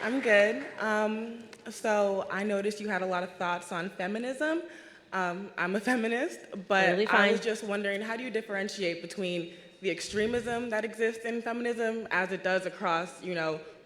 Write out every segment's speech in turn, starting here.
I'm good. So I noticed you had a lot of thoughts on feminism. I'm a feminist, but Totally fine. I was just wondering, how do you differentiate between the extremism that exists in feminism, as it does across,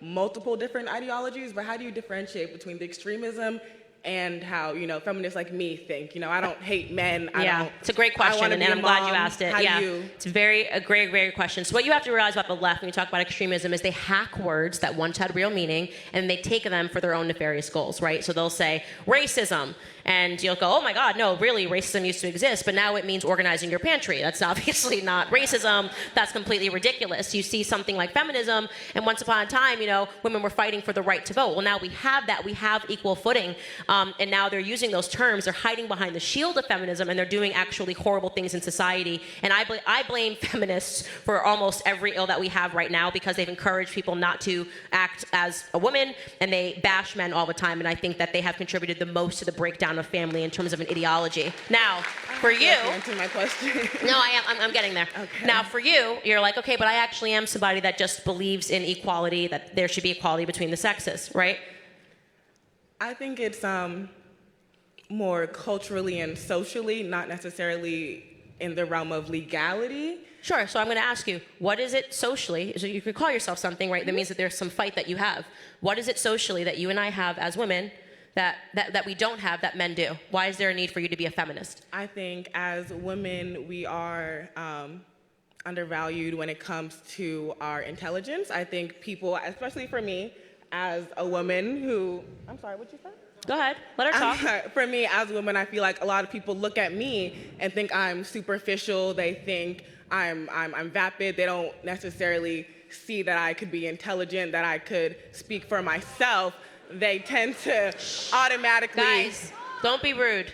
multiple different ideologies, but how do you differentiate between the extremism and how, feminists like me think? I don't hate men. It's a great question, and I'm glad you asked it. It's a great, great question. So what you have to realize about the left when you talk about extremism is they hack words that once had real meaning, and they take them for their own nefarious goals, right? So they'll say racism, and you'll go, oh my God, no, really, racism used to exist, but now it means organizing your pantry. That's obviously not racism. That's completely ridiculous. You see something like feminism, and once upon a time, women were fighting for the right to vote. Well, now we have that. We have equal footing. And now they're using those terms. They're hiding behind the shield of feminism, and they're doing actually horrible things in society. And I blame feminists for almost every ill that we have right now, because they've encouraged people not to act as a woman, and they bash men all the time. And I think that they have contributed the most to the breakdown of family in terms of an ideology. Now, for you... answer my question. No, I'm getting there. Okay. Now, for you, you're like, okay, but I actually am somebody that just believes in equality, that there should be equality between the sexes, right? I think it's more culturally and socially, not necessarily in the realm of legality. Sure, so I'm going to ask you, what is it socially, so you could call yourself something, right? That means that there's some fight that you have. What is it socially that you and I have as women that we don't have that men do? Why is there a need for you to be a feminist? I think as women, we are undervalued when it comes to our intelligence. I think people, especially for me, as a woman who, I'm sorry, what'd you say? Go ahead, let her talk. For me, as a woman, I feel like a lot of people look at me and think I'm superficial. They think I'm vapid. They don't necessarily see that I could be intelligent, that I could speak for myself. They tend to automatically... Guys, don't be rude.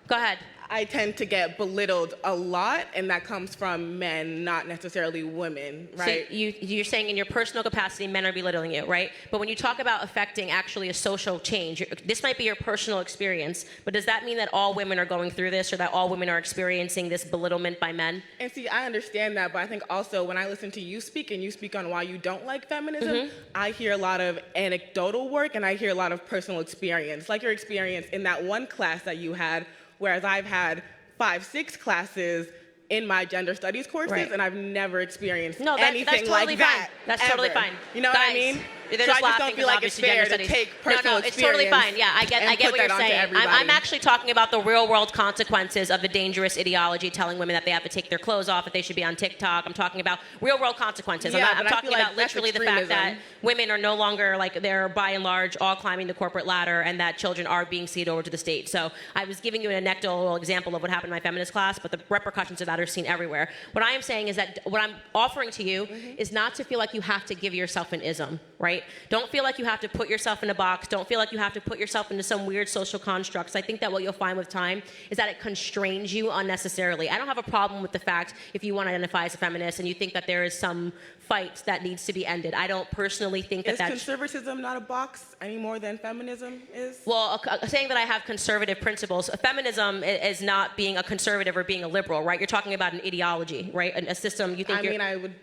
Go ahead. I tend to get belittled a lot, and that comes from men, not necessarily women, right? So you're saying in your personal capacity, men are belittling you, right? But when you talk about affecting actually a social change, this might be your personal experience, but does that mean that all women are going through this, or that all women are experiencing this belittlement by men? And see, I understand that, but I think also when I listen to you speak, and you speak on why you don't like feminism, I hear a lot of anecdotal work, and I hear a lot of personal experience, like your experience in that one class that you had, whereas I've had 5-6 classes in my gender studies courses, and I've never experienced anything that's totally like that. That's ever. totally fine. You know what I mean? They're so just I just don't feel like it's fair to take personal it's totally experience fine. Yeah, I get what you're saying. I'm actually talking about the real world consequences of the dangerous ideology telling women that they have to take their clothes off, that they should be on TikTok. I'm talking about real world consequences. I'm talking about literally the fact that women are no longer, like, they're by and large all climbing the corporate ladder, and that children are being ceded over to the state. So I was giving you an anecdotal example of what happened in my feminist class, but the repercussions of that are seen everywhere. What I am saying is that what I'm offering to you is not to feel like you have to give yourself an ism, right? Don't feel like you have to put yourself in a box. Don't feel like you have to put yourself into some weird social constructs. I think that what you'll find with time is that it constrains you unnecessarily. I don't have a problem with the fact if you want to identify as a feminist and you think that there is some fight that needs to be ended. I don't personally think that that's... Is conservatism not a box any more than feminism is? Well, saying that I have conservative principles, feminism is not being a conservative or being a liberal, right? You're talking about an ideology, right? A system you think I would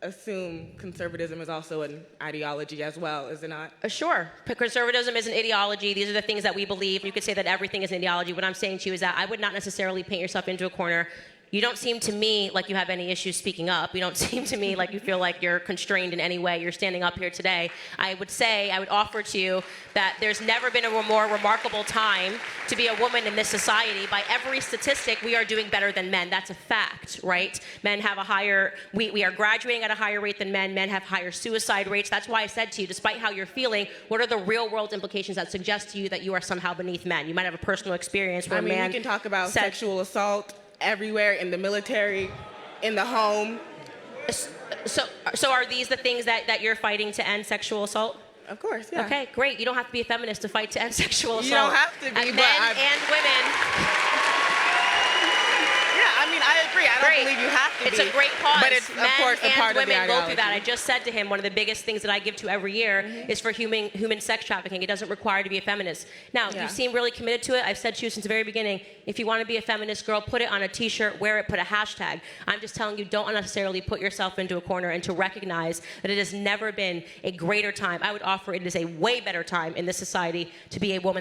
assume conservatism is also an ideology as well, is it not? Sure. Conservatism is an ideology. These are the things that we believe. You could say that everything is an ideology. What I'm saying to you is that I would not necessarily paint yourself into a corner. You don't seem to me like you have any issues speaking up. You don't seem to me like you feel like you're constrained in any way. You're standing up here today. I would offer to you that there's never been a more remarkable time to be a woman in this society. By every statistic, we are doing better than men. That's a fact, right? Men have we are graduating at a higher rate than men. Men have higher suicide rates. That's why I said to you, despite how you're feeling, what are the real world implications that suggest to you that you are somehow beneath men? You might have a personal experience where a man... we can talk about sexual assault everywhere, in the military, in the home. So are these the things that you're fighting to end sexual assault? Of course, yeah. Okay, great. You don't have to be a feminist to fight to end sexual assault. You don't have to be, men and women. Yeah, I agree. I don't believe you have to It's a great cause. But it's, of course, a part of the ideology. Men and women go through that. I just said to him, one of the biggest things that I give to every year is for human sex trafficking. It doesn't require to be a feminist. Now, you seem really committed to it. I've said to you since the very beginning, if you want to be a feminist girl, put it on a t-shirt, wear it, put a hashtag. I'm just telling you, don't unnecessarily put yourself into a corner, and to recognize that it has never been a greater time. I would offer it is a way better time in this society to be a woman.